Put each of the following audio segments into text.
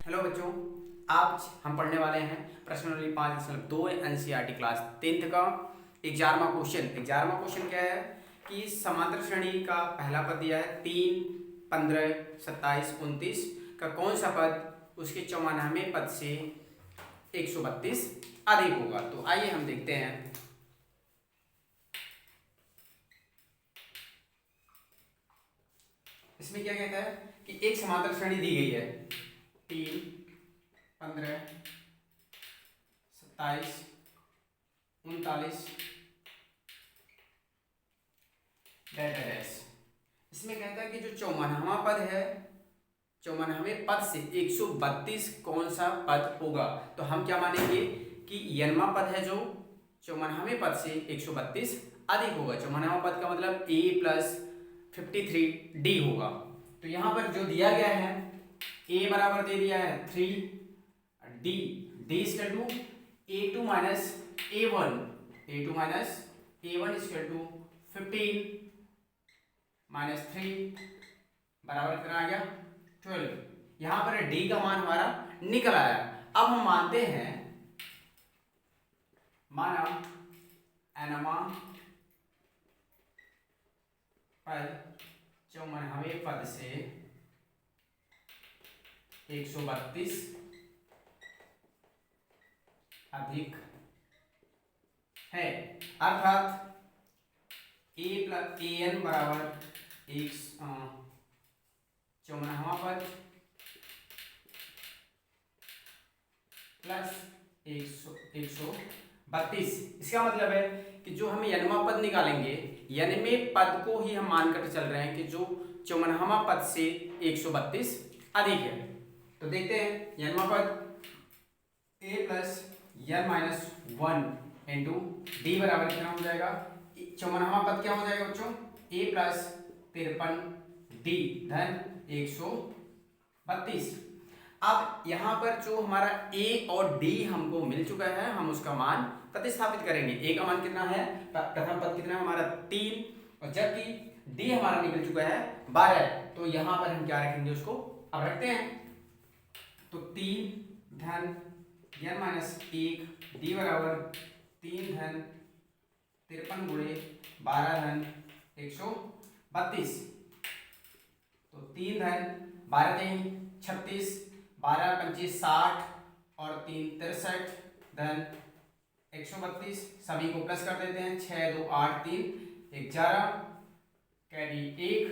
Hello बच्चों, आज हम पढ़ने वाले हैं प्रश्नावली 5.2 एनसीईआरटी क्लास 10th का 11वां क्वेश्चन क्या है कि समांतर श्रेणी का पहला पद दिया है 3, 15, 27, 29 का कौन सा पद उसके 94वें पद से 132 अधिक होगा। तो आइए हम देखते हैं। इसमें क्या कहता है कि एक समांतर श्रेणी दी गई है 3, 15, 27, 39 डेटा डैश। इसमें कहता है कि जो 54वां पद है 54वें पद से 132 कौन सा पद होगा। तो हम क्या मानेंगे कि यनवा पद है जो 54वें पद से 132 अधिक होगा। 54वां पद का मतलब a प्लस 53d होगा। तो यहाँ पर जो दिया गया है a बराबर दे दिया है 3, d equal to a2 minus a1 equal to 15 minus 3 बराबर कितना आ गया 12। यहाँ पर d का मान हमारा निकल आया। अब हम मानते हैं माना एनवा पद 54वें पद से 132 अधिक है, अर्थात a प्लस an बराबर 54वां पद प्लस 132। इसका मतलब है कि जो हम यनवा पद निकालेंगे यनवें पद को ही हम मानकर चल रहे हैं कि जो 54वां पद से 132 अधिक है। तो देखते हैं यनवा पद a plus n minus 1 into D बराबर कितना हो जाएगा। 54वां पद क्या हो जाएगा बच्चों a प्लस 53d धन 132। अब यहाँ पर जो हमारा a और d हमको मिल चुका है हम उसका मान प्रतिस्थापित करेंगे। a का मान कितना है, प्रथम पद कितना है हमारा 3, और जबकि d हमारा निकल चुका है 12। तो यहाँ पर हम क्या रखेंगे उसको अब रखते हैं। तो 3 धन n माइनस 1 d बराबर 3 धन 53 गुणे 12 धन 132। तो 3 धन 12 3 36, 12 25 60 और 3 63 धन 132। सभी को प्लस कर देते हैं। 6 2 8 3 11 कैरी 1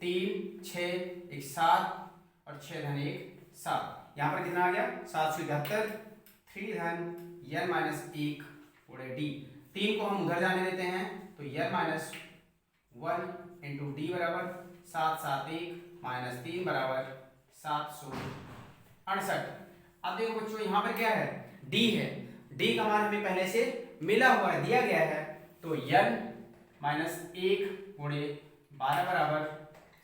3 6 1 7 और 6 धन 1 7। यहाँ पर कितना आ गया 771। 3 धन n माइनस 1 गुणे डी, 3 को हम उधर जाने देते हैं तो n माइनस 1 इंटू डी बराबर 771 माइनस 3 बराबर 768। अब देखो बच्चों यहाँ पर क्या है d है, d का मान हमें पहले से मिला हुआ है, दिया गया है। तो n माइनस 1 गुणे 12 बराबर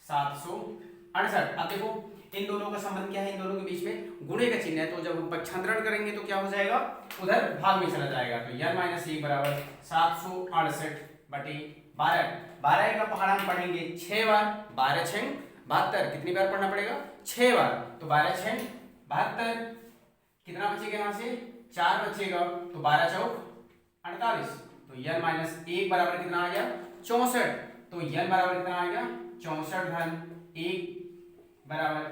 768। अब देखो इन दोनों का संबंध क्या है, इन दोनों के बीच में गुणे का चिन्ह है। तो जब हम पक्षांतरण करेंगे तो क्या हो जाएगा उधर भाग में चला जाएगा। तो n माइनस 1 बराबर 768 बटे 12। 12 का पहाड़ा हम पढ़ेंगे 6 बार, 12 6 72। कितनी बार पढ़ना पड़ेगा 6 बार। तो 12 6 72। कितना बचेगा यहाँ से 4 बचेगा। तो 12 चौक 48। तो n माइनस 1 बराबर कितना आ गया 64। तो n बराबर कितना आ गया 64 धन 1 बराबर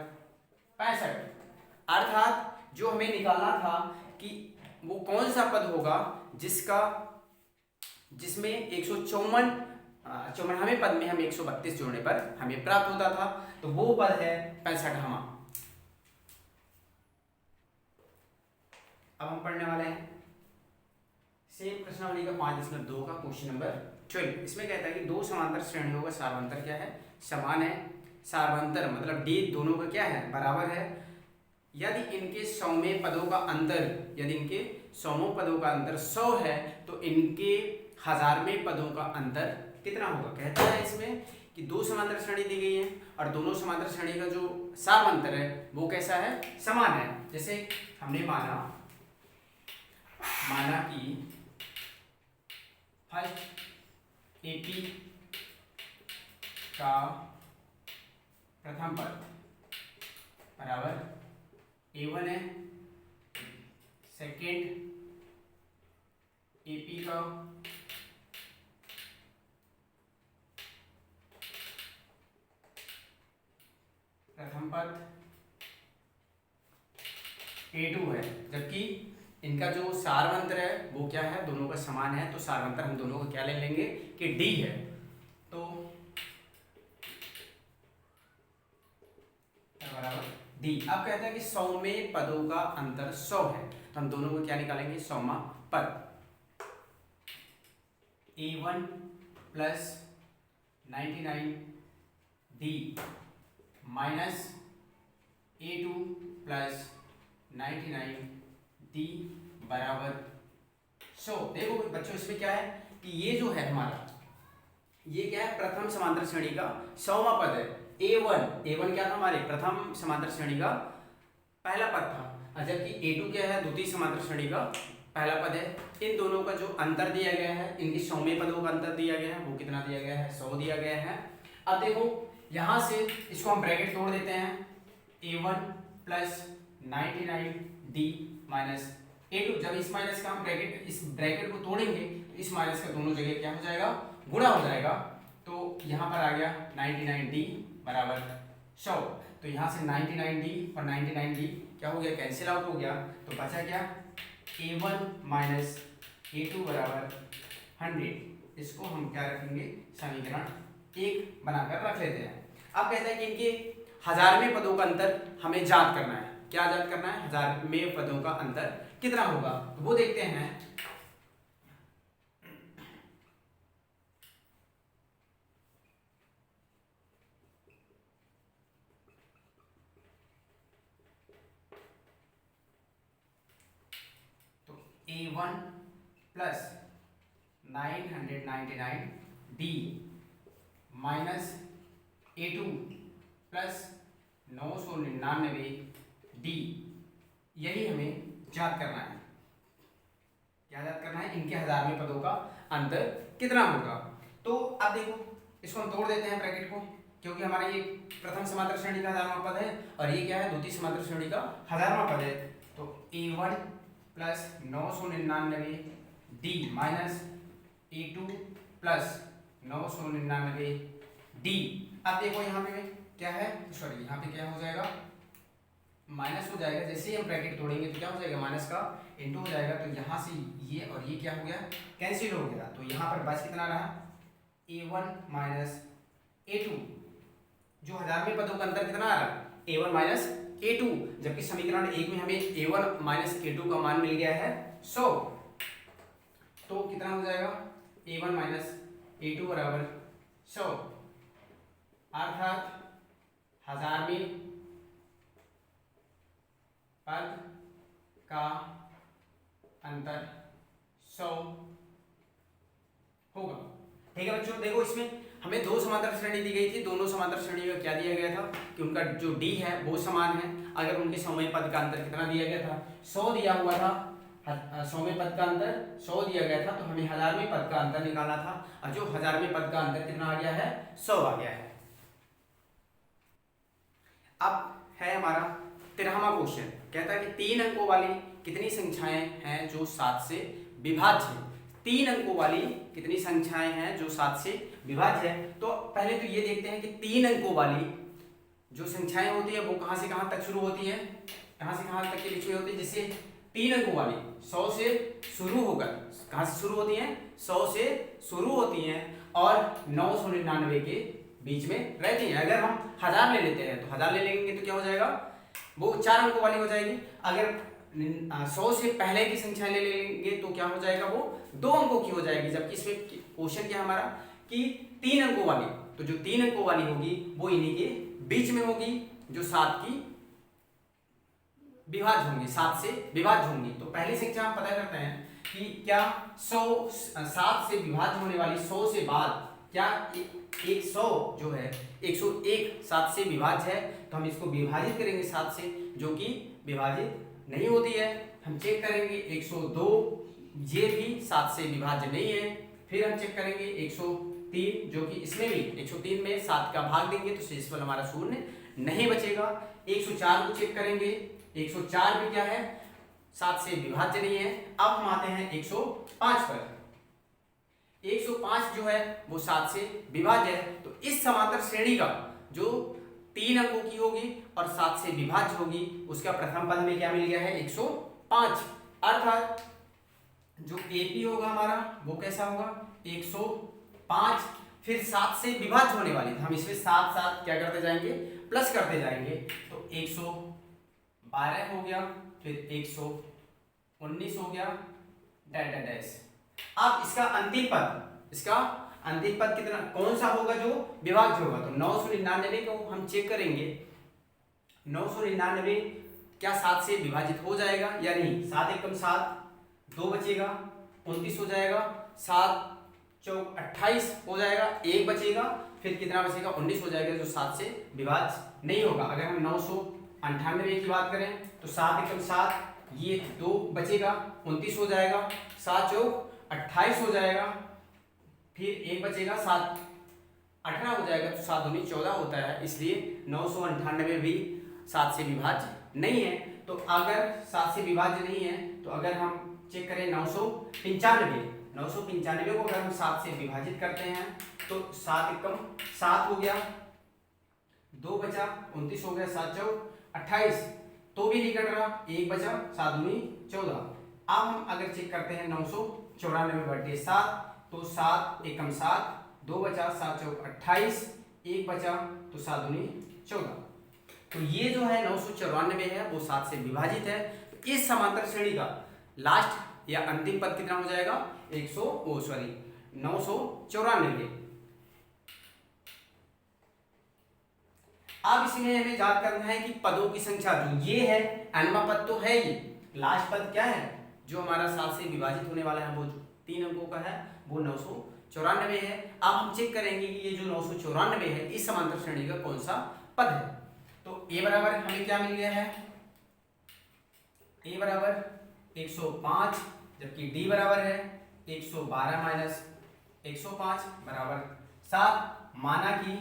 65। अर्थात जो हमें निकालना था कि वो कौन सा पद होगा जिसमें 54वें पद में हम 132 जोड़ने पर हमें प्राप्त होता था। तो वो पद है 65वां। अब हम पढ़ने वाले हैं सेम प्रश्नावली का 5.2 का क्वेश्चन नंबर 12। इसमें कहता है कि दो समांतर श्रेणियों का सार्वंतर क्या है, समान है। सार्वंतर मतलब d दोनों का क्या है बराबर है। यदि इनके सौवें पदों का अंतर 100 है तो इनके हजारवें पदों का अंतर कितना होगा। कहता है इसमें कि दो समांतर श्रेणी दी गई है और दोनों समांतर श्रेणी का जो सार्वंतर है वो कैसा है, समान है। जैसे हमने माना कि फर्स्ट एपी का प्रथम पद बराबर A1 है, सेकेंड AP का प्रथम पद A2 है, जबकि इनका जो सारवंतर है वो क्या है, दोनों का समान है, तो सारवंतर हम दोनों को क्या ले लेंगे कि D है। तो बराबर D। अब कहते हैं कि 100 में पदों का अंतर 100 है, तो हम दोनों को क्या निकालेंगे, 100वां पद। A1 plus 99D minus A2 plus 99D बराबर 100। देखो बच्चों इसमें क्या है कि ये जो है हमारा, ये क्या है, प्रथम समांतर श्रेणी का 100वां पद है। A1 क्या था, हमारे प्रथम समांतर श्रेणी का पहला पद था, जबकि A2 क्या है, द्वितीय समांतर श्रेणी का पहला पद है। इन दोनों का जो अंतर दिया गया है, इनके 100वें पदों का अंतर दिया गया है, वो कितना दिया गया है, 100 दिया गया है। अब देखो यहां से इसको हम ब्रैकेट तोड़ देते हैं, A1 plus 99D minus A2। जब इस माइनस का हम ब्रैकेट, इस ब्रैकेट को तोड़ेंगे तो इस माइनस का दोनों जगह क्या हो जाएगा, गुणा हो जाएगा। तो यहाँ पर आ गया 99D बराबर 100। तो यहाँ से 99D और 99D क्या हो गया, कैंसिल आउट हो गया। तो बचा क्या, A1 माइनस A2 बराबर 100। इसको हम क्या रखेंगे, समीकरण 1 बनाकर रख लेते हैं। अब कहते हैं कि इनके 1000वें पदों का अंतर हमें ज्ञात करना है। क्या ज्ञात करना है, 1000वें पदों का अंतर कितना होगा, तो वो देखते हैं। तो A1 plus 999D minus A2 plus 999D, यही हमें ज्ञात करना है। क्या ज्ञात करना है, इनके 1000वें पदों का अंतर कितना होगा। तो अब देखो इसको हम तोड़ देते हैं ब्रैकेट को, क्योंकि हमारा ये प्रथम समांतर श्रेणी का 1000वां पद है और ये क्या है, द्वितीय समांतर श्रेणी का 1000वां पद है। तो A1 plus 999D minus A2 plus 999D। अब देखो यहाँ पे क्या है, सॉरी यहाँ पे क्या हो जाएगा, माइनस हो जाएगा। जैसे ही हम ब्रैकेट तोड़ेंगे तो क्या हो जाएगा, माइनस का इनटू हो जाएगा। तो यहाँ से ये और ये क्या हो गया, कैंसिल हो गया। तो यहाँ पर बच कितना रहा, A1 माइनस A2। जो 1000वें पदों का अंतर कितना आ रहा, A1 माइनस A2, जबकि समीकरण 1 में हमें A1 माइनस A2 का मान मिल गया है 100। तो कितना हो जाएगा, A1 माइनस A2 बराबर 100, अर्थात 1000वें पद का अंतर 100 होगा। ठीक है बच्चों, देखो इसमें हमें दो समांतर श्रेणी दी गई थी, दोनों समांतर श्रेणी का क्या दिया गया था कि उनका जो D है वो समान है। अगर उनके 100वें पद का अंतर कितना दिया गया था, 100 दिया हुआ था, 100वें पद का अंतर 100 दिया गया था, तो हमें 1000वें पद का अंतर निकालना था, और जो 1000वें पद का अंतर कितना आ गया है, 100 आ गया है। अब है हमारा 13वां क्वेश्चन, कहता है कि 3 अंकों वाली कितनी संख्याएं हैं जो 7 से विभाज्य है। 3 अंकों वाली कितनी संख्याएं हैं जो 7 से विभाज्य है। तो पहले तो ये देखते हैं कि 3 अंकों वाली जो संख्याएं होती है वो कहां से कहां तक शुरू होती है, कहां से कहां तक के बीच में होती है। जैसे 3 अंकों वाली 100 से शुरू होकर कहां से शुरू होती हैं, 100 से शुरू होती हैं और 999 के बीच में रहती हैं। अगर हम 1000 ले लेते हैं तो 1000 ले लेंगे तो क्या हो जाएगा, वो 4 अंकों वाली हो जाएगी। अगर 100 से पहले की संख्या ले लेंगे तो क्या हो जाएगा, वो 2 अंकों की हो जाएगी। जबकि इसमें क्वेश्चन क्या है हमारा कि 3 अंकों वाली, तो जो 3 अंकों वाली होगी वो इन्हीं के बीच में होगी, जो 7 की विभाज्य होंगी, 7 से विभाज्य होंगी। तो पहली संख्या हम पता करते हैं कि क्या 7 से विभाज्य होने वाली 100 से बाद क्या 100 जो है 101 7 से विभाज्य है, तो हम इसको विभाजित करेंगे 7 से, जो कि विभाजित नहीं होती है। हम चेक करेंगे 102, ये भी 7 से विभाज्य नहीं है। फिर हम चेक करेंगे 103, जो कि इसमें भी 103 में 7 का भाग देंगे तो शेषफल हमारा शून्य नहीं बचेगा। 104 को चेक करेंगे, 104 भी क्या है, 7 से विभाज्य नहीं है। अब हम आते हैं 105 पर। 105 जो है वो 7 से विभाज्य है। तो इस समांतर श्रेणी का जो 3 अंकों की होगी और 7 से विभाज्य होगी, उसका प्रथम पद में क्या मिल गया है, 105। अर्थात जो एपी होगा हमारा वो कैसा होगा, 105। फिर 7 से विभाज्य होने वाली, हम इसमें साथ साथ क्या करते जाएंगे, प्लस करते जाएंगे। तो 112 हो गया, फिर 119 हो गया, डैश डैश। अब इसका अंतिम पद कितना, कौन सा होगा जो विभाज्य होगा। तो 999 को हम चेक करेंगे। 999 क्या 7 से विभाजित हो जाएगा या नहीं। 7 एकम 7, 2 बचेगा, 29 हो जाएगा, 7 चौक 28 हो जाएगा, 1 बचेगा, फिर कितना बचेगा, 19 हो जाएगा, जो 7 से विभाज्य नहीं होगा। अगर हम 998 की बात करें तो 7 एकम 7, ये 2 बचेगा, 29 हो जाएगा, 7 चौक 28 हो जाएगा, फिर 1 बचेगा, 7 18 हो जाएगा, तो 7 दूनी 14 होता है। इसलिए 998 भी 7 से विभाज्य नहीं है। तो अगर 7 से विभाज्य नहीं है तो अगर हम चेक करें 995 को अगर हम 7 से विभाजित करते हैं तो 7 एकम 7 हो गया, 2 बचा, 29 हो गया, 7 चौक 28, तो भी नहीं कट रहा, 1 बचा, 7 दूनी 14। अब हम अगर चेक करते हैं 994 बटे 7, तो 7 एकम 7, 2 बचा, 7 चौक 28, 1 बचा, तो 7 दूनी 14। तो ये जो है 994 है वो 7 से विभाजित है। तो इस समांतर श्रेणी का लास्ट या अंतिम पद कितना हो जाएगा, 994। अब इसमें हमें याद करना है कि पदों की संख्या जो ये है, अनवा पद तो है, ये लास्ट पद क्या है जो हमारा 7 से विभाजित होने वाला है, वो 3 अंकों का है, वो 994 है। अब हम चेक करेंगे कि ये जो 994 है इस समांतर श्रेणी का कौन सा पद है। तो ए बराबर हमें क्या मिल गया है, ए बराबर 105, जबकि डी बराबर है 112 माइनस 105 बराबर 7। माना कि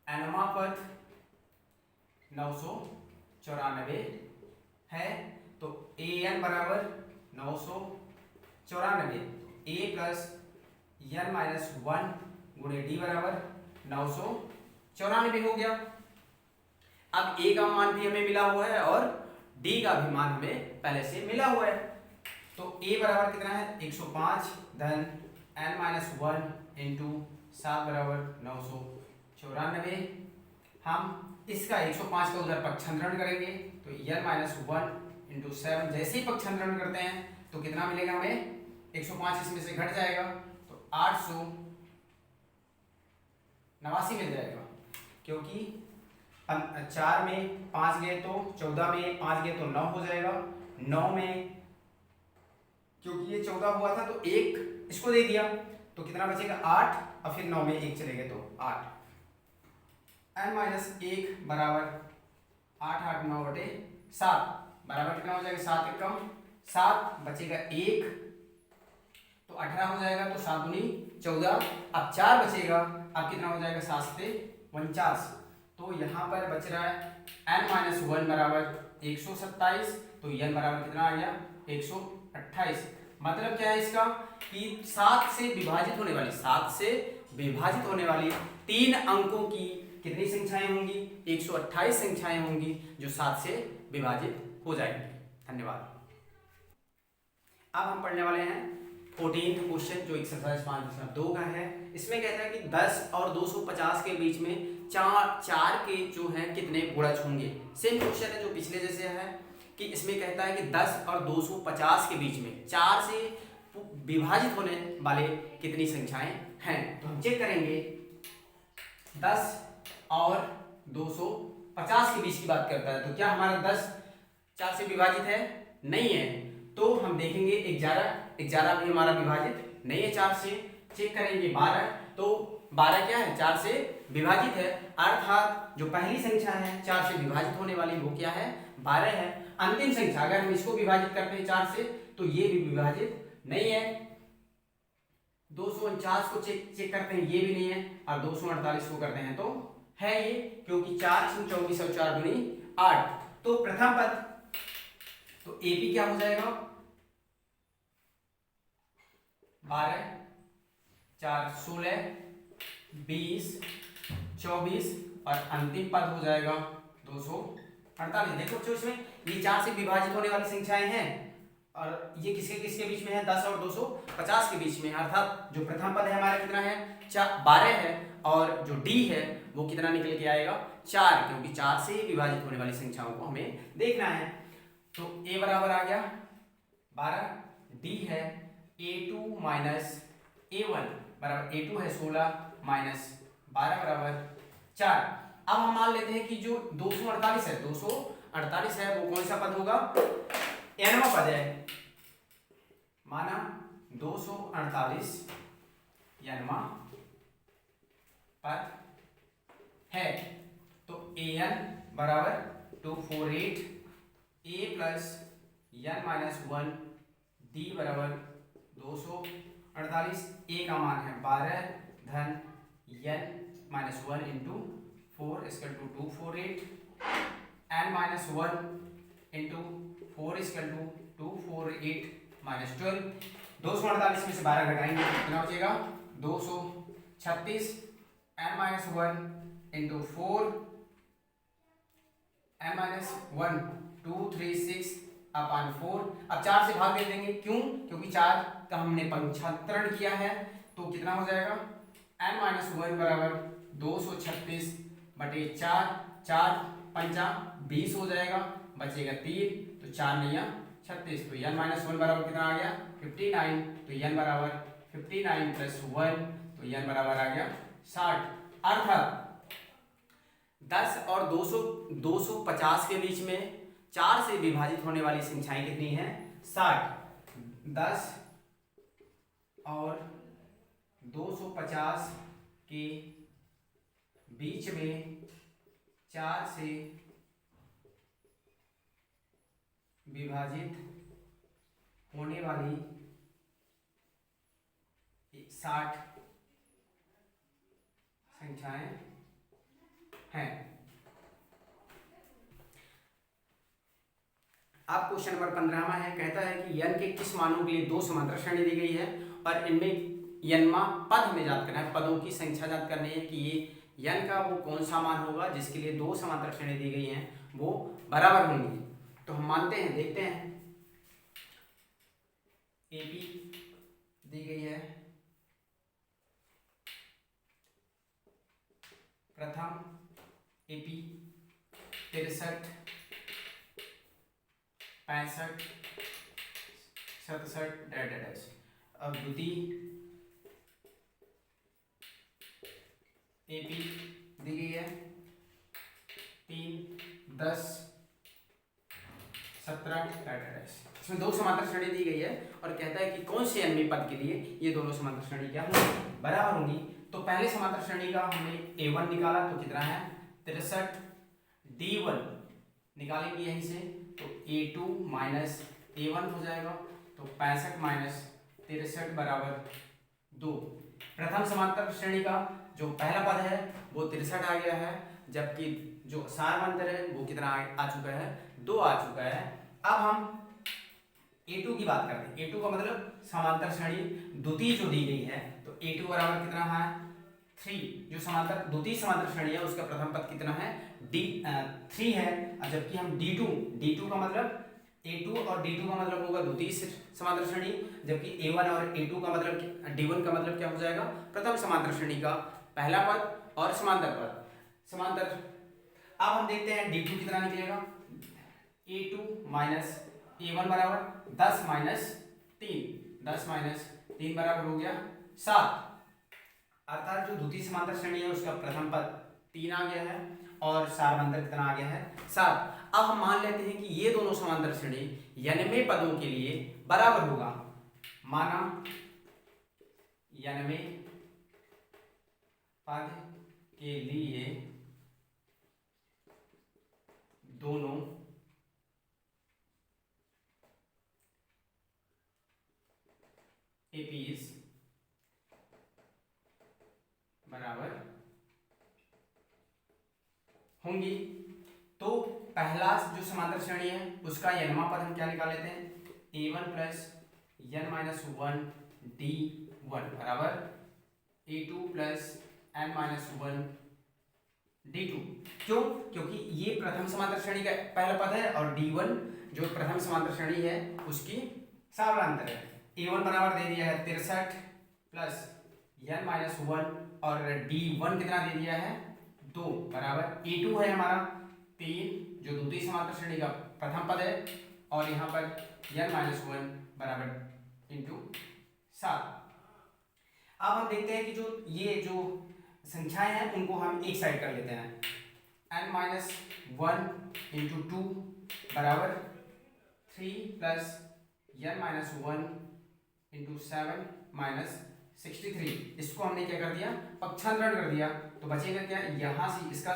एनवा पद 994 है, तो ए एन बराबर 994, ए प्लस एन माइनस 1 गुणे डी बराबर 994 हो गया। अब ए का मान भी हमें मिला हुआ है और डी का भी मान हमें पहले से मिला हुआ है। तो ए बराबर कितना है, 105 धन एन माइनस 1 इंटू 7 बराबर 994। हम इसका 105 का उधर पक्षांतरण करेंगे, तो एन माइनस 1 इंटू 7, जैसे ही पक्षांतरण करते हैं तो कितना मिलेगा हमें, 105 इसमें से घट जाएगा, तो 889 मिल जाएगा। क्योंकि 4 में 5 गए तो 14 में 5 गए तो 9 हो जाएगा, 9 में क्योंकि ये 14 हुआ था तो 1 इसको दे दिया, तो कितना बचेगा 8, और फिर 9 में 1 चले गए तो 8। n माइनस 1 बराबर 8 8 9 बटे 7 बराबर कितना हो जाएगा, 7 एकम 7, बचेगा 1, तो 18 हो जाएगा, तो 7 दूनी 14, अब 4 बचेगा, अब कितना हो जाएगा, 7 से 49। तो यहाँ पर बच रहा है n माइनस 1 बराबर 127, तो n बराबर कितना आ गया, 128। मतलब क्या है इसका कि 7 से विभाजित होने वाली 3 अंकों की कितनी संख्याएं होंगी, 128 संख्याएं होंगी जो 7 से विभाजित हो जाएंगी। धन्यवाद। अब हम पढ़ने वाले हैं 14th क्वेश्चन जो एक्सरसाइज 5.2 का है। इसमें कहता है कि 10 और 250 के बीच में चार के जो हैं कितने गुणज होंगे। सेम क्वेश्चन है जो पिछले जैसे है कि इसमें कहता है कि 10 और 250 के बीच में 4 से विभाजित होने वाले कितनी संख्याएं हैं। तो हम चेक करेंगे 10 और 250 के बीच की बात करता है, तो क्या हमारा 10 4 से विभाजित है, नहीं है। तो हम देखेंगे 11 भी हमारा विभाजित नहीं है 4 से। चेक करेंगे 12, तो 12 क्या है, 4 से विभाजित है, अर्थात जो पहली संख्या है 4 से विभाजित होने वाली वो क्या है, 12 है। अंतिम संख्या अगर हम इसको विभाजित करते हैं 4 से तो ये भी विभाजित नहीं है। 249 को चेक करते हैं, ये भी नहीं है, और 248 को करते हैं तो है ये, क्योंकि 4 और 4 दूनी 8। तो प्रथम पद तो एपी क्या हो जाएगा 12, 4 16, 20, 24 और अंतिम पद हो जाएगा 248। देखो बच्चों इसमें ये 4 से विभाजित होने वाली संख्याएं हैं और ये किसके किसके बीच में है 10 और 250 के बीच में, अर्थात जो प्रथम पद है हमारा कितना है 12 है और जो डी है वो कितना निकल के आएगा 4, क्योंकि 4 से विभाजित होने वाली संख्याओं को हमें देखना है। तो a बराबर आ गया 12, डी है a2 माइनस a1 बराबर a2 है 16 माइनस 12 बराबर 4। अब हम मान लेते हैं कि जो 248 है 248 है वो कौन सा पद होगा nवां पद है, माना 248 nवां पद है। तो an बराबर 248 a plus n minus 1 d बराबर 248, a का मान है 12 धन n minus 1 into 4 is equal to 248, n minus 1 into 4 is equal to 248 minus 12। 248 में से 12 घटाएंगे तो कितना बचेगा 236, n minus 1 into 4, n minus 1 236 अपान 4। अब 4 से भाग दे देंगे, क्यों, क्योंकि 4 का हमने पंचांतरण किया है तो कितना हो जाएगा n माइनस 1 बराबर 236 बटे 4, 4 पंचा 20 हो जाएगा, बचेगा 3, तो 4 नया 36, तो n माइनस 1 बराबर कितना आ गया 59, तो n बराबर 59 प्लस 1, तो n बराबर आ गया 60। अर्थात 10 और 250 के बीच में 4 से विभाजित होने वाली संख्याएं कितनी हैं 60। 10 और 250 के बीच में 4 से विभाजित होने वाली 60 संख्याएं हैं। अब क्वेश्चन नंबर 15वां है, कहता है कि n के किस मानों के लिए 2 समांतर श्रेणी दी गई है और इनमें n वां पद हमें ज्ञात करना है, पदों की संख्या ज्ञात करनी है कि ये n का वो कौन सा मान होगा जिसके लिए 2 समांतर श्रेणी दी गई हैं वो बराबर होंगी। तो हम मानते हैं, देखते हैं। AP दी गई है, प्रथम AP 63, 65, 67 अब द्वितीय AP दी गई है 3, 10, 17 इसमें 2 समांतर श्रेणी दी गई है और कहता है कि कौन से nवें पद के लिए ये दोनों समांतर श्रेणी क्या होंगी बराबर होंगी। तो पहले समांतर श्रेणी का हमने A1 निकाला तो कितना है 63, D1 निकालेंगे यहीं से तो A2 माइनस A1 हो जाएगा, तो 65 माइनस 63 बराबर 2। प्रथम समांतर श्रेणी का जो पहला पद है वो 63 आ गया है, जबकि जो सारवंतर है वो कितना आ चुका है 2 आ चुका है। अब हम A2 की बात करते हैं। A2 का मतलब समांतर श्रेणी द्वितीय जो दी गई है, तो A2 बराबर कितना है 3। जो समांतर द्वितीय समांतर श्रेणी है उसका प्रथम पद कितना है 3 है, जबकि हम D2 का मतलब A2 और D2 का मतलब होगा द्वितीय समांतर श्रेणी, जबकि A1 और A2 का मतलब D1 का मतलब क्या हो जाएगा प्रथम समांतर श्रेणी का पहला पद और समांतर पद। अब हम देखते हैं D2 कितना निकलेगा A2 माइनस A1 बराबर 10 माइनस 3 बराबर हो गया 7। अर्थात जो द्वितीय समांतर श्रेणी है उसका प्रथम पद 3 आ गया है और सारवंतर कितना आ गया है 7। अब हम मान लेते हैं कि ये दोनों समांतर श्रेणी nवें पदों के लिए बराबर होगा, माना nवें पद के लिए दोनों APs बराबर होंगी। तो पहला जो समांतर श्रेणी है उसका n पद हम क्या निकाल लेते हैं, a1 plus n minus one d1 बराबर a2 plus n minus one d2। क्यों? क्योंकि ये प्रथम समांतर श्रेणी का पहला पद है और d1 जो प्रथम समांतर श्रेणी है उसकी समानांतर है। a1 बराबर दे दिया है 63 प्लस n माइनस वन और d1 कितना दे दिया है 2 बराबर a2 है हमारा 3 जो द्वितीय समांतर श्रेणी का प्रथम पद है और यहाँ पर n माइनस वन बराबर इंटू 7। अब हम देखते हैं कि जो ये जो संख्याएं हैं उनको हम एक साइड कर लेते हैं। n minus one into two बराबर 3 plus n minus one into 7 minus 63। इसको हमने क्या कर दिया, पक्षांतरण कर दिया। तो बचेगा क्या, यहाँ से इसका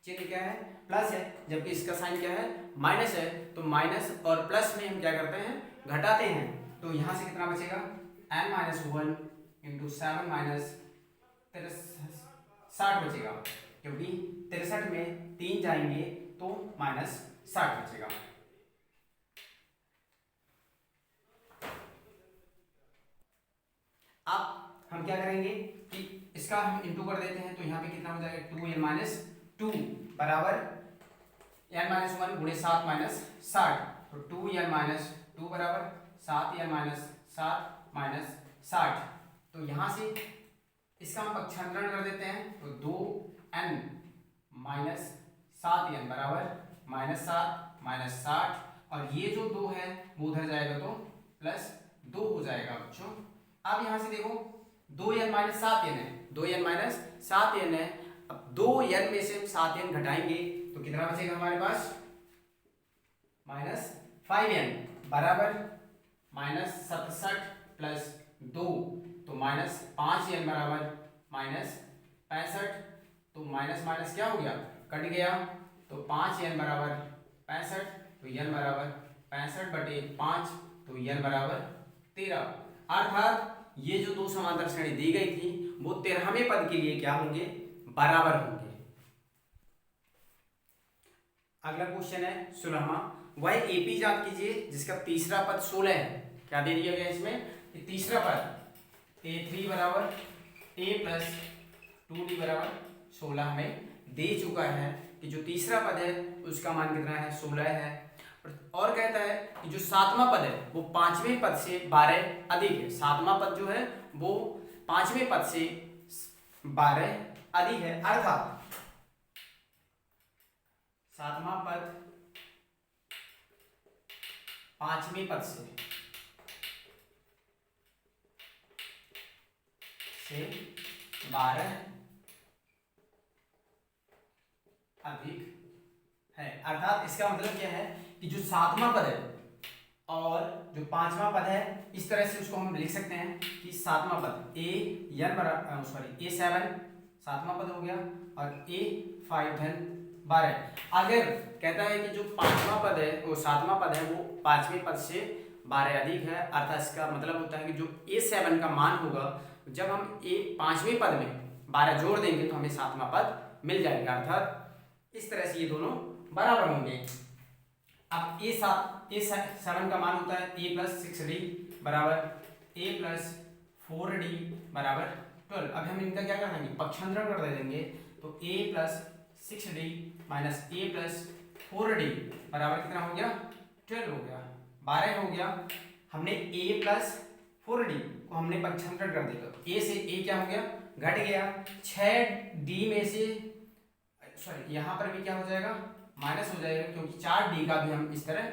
चिन्ह क्या है प्लस है, जबकि इसका साइन क्या है माइनस है। तो माइनस और प्लस में हम क्या करते हैं घटाते हैं। तो यहाँ से कितना बचेगा n minus one into 7 minus 60 बचेगा, क्योंकि 63 में 3 जाएंगे तो माइनस 60 बचेगा। अब हम क्या करेंगे कि इसका हम इंटू कर देते हैं। तो यहाँ पे कितना हो जाएगा 2n माइनस टू बराबर n माइनस वन गुणे 7 माइनस 60। तो 2n माइनस टू बराबर 7n माइनस 7 माइनस 60। तो यहाँ से इसका हम पक्षांतरण कर देते हैं। तो 2n माइनस 7n बराबर माइनस 7 माइनस 60 और ये जो 2 है वो उधर जाएगा तो प्लस 2 हो जाएगा बच्चों। अब यहाँ से देखो 2n माइनस 7n है, 2n माइनस 7n है। अब 2n में से 7n घटाएंगे तो कितना बचेगा हमारे पास माइनस 5n बराबर माइनस 67 प्लस 2 तो माइनस 5n बराबर माइनस 65। तो माइनस माइनस क्या हो गया कट गया। तो 5n बराबर 65 तो n बराबर 65/5 तो n बराबर 13। अर्थात ये जो दो समांतर श्रेणी दी गई थी वो 13वें पद के लिए क्या होंगे बराबर होंगे। अगला क्वेश्चन है 16वां, वह एपी ज्ञात कीजिए जिसका तीसरा पद 16 है। क्या दे दिया गया इसमें कि तीसरा पद a3 बराबर a प्लस 2d बराबर 16 हमें दे चुका है कि जो तीसरा पद है उसका मान कितना है 16 है। और कहता है कि जो सातवां पद है वो पांचवें पद से 12 अधिक है। सातवां पद जो है वो पांचवें पद से 12 अधिक है। अर्थात सातवां पद पांचवें पद से 12 अधिक है। अर्थात इसका मतलब क्या है कि जो सातवां पद है और जो पांचवा पद है इस तरह से उसको हम लिख सकते हैं कि सातवां पद a7 सातवां पद हो गया और a5 धन 12। अगर कहता है कि जो पांचवा पद है वो सातवां पद है वो पांचवें पद से 12 अधिक है, अर्थात इसका मतलब होता है कि जो a7 का मान होगा जब हम पांचवें पद में 12 जोड़ देंगे तो हमें सातवां पद मिल जाएगा। अर्थात इस तरह से ये दोनों बराबर होंगे। अब a7 का मान होता है a प्लस 6d बराबर a प्लस 4d बराबर 12। अब हम इनका क्या कर देंगे पक्षांतरण कर देंगे। तो a plus 6d minus a plus 4d बराबर कितना हो गया 12 हो गया 12 हो गया। हमने a प्लस 4d को हमने पक्षांतरण कर दिया तो a से a क्या हो गया घट गया। 6d में से सॉरी यहाँ पर भी क्या हो जाएगा माइनस हो जाएगा, क्योंकि 4d का भी हम इस तरह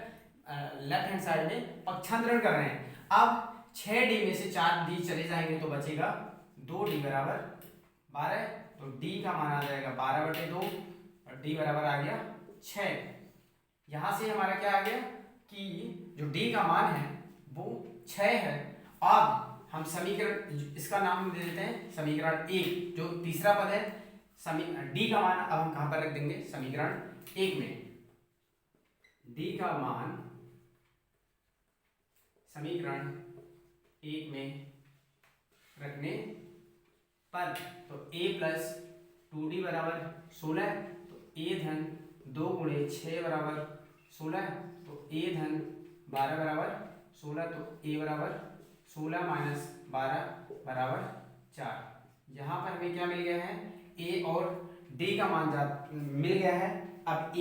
लेफ्ट हैंड साइड में पक्षांतरण कर रहे हैं। अब 6d में से 4d चले जाएंगे तो बचेगा 2d बराबर 12। तो d का मान आ जाएगा 12/2 और d बराबर आ गया 6। यहाँ से हमारा क्या आ गया कि जो d का मान है वो 6 है। अब हम समीकरण इसका नाम दे देते हैं समीकरण 1 जो तीसरा पद है। d का मान अब हम कहाँ पर रख देंगे समीकरण 1 में। d का मान समीकरण 1 में रखने पर तो a प्लस 2d बराबर 16 तो ए धन 2 गुणे 6 बराबर 16, तो ए धन 12 बराबर 16, तो ए बराबर 16 माइनस 12 बराबर 4। यहाँ पर हमें क्या मिल गया है, ए और डी का मान मिल गया है। अब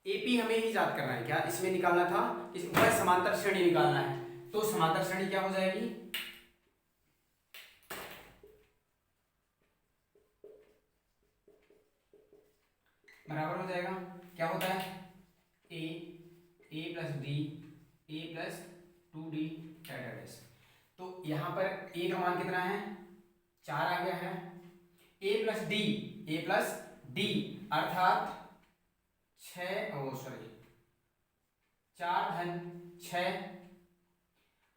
एपी हमें ही याद करना है, क्या इसमें निकालना था, इस ऊपर समांतर श्रेणी निकालना है। तो समांतर श्रेणी क्या हो जाएगी, बराबर हो जाएगा, क्या होता है, ए प्लस डी, ए प्लस 2d डाटा बेस। तो यहाँ पर ए का मान कितना है, 4 आ गया है। ए प्लस डी अर्थात 4 धन 6,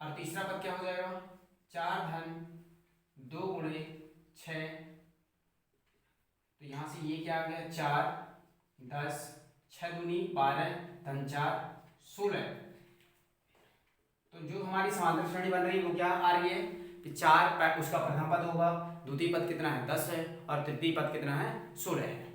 और तीसरा पद क्या हो जाएगा, 4 धन 2 गुणे 6, तो यहां से ये क्या आ गया, 4 10 6 दूनी 12 धन 4 16। तो जो हमारी समांतर श्रेणी बन रही है वो क्या आ रही है कि 4 उसका प्रथम पद होगा, द्वितीय पद कितना है 10 है, और तृतीय पद कितना है 16 है।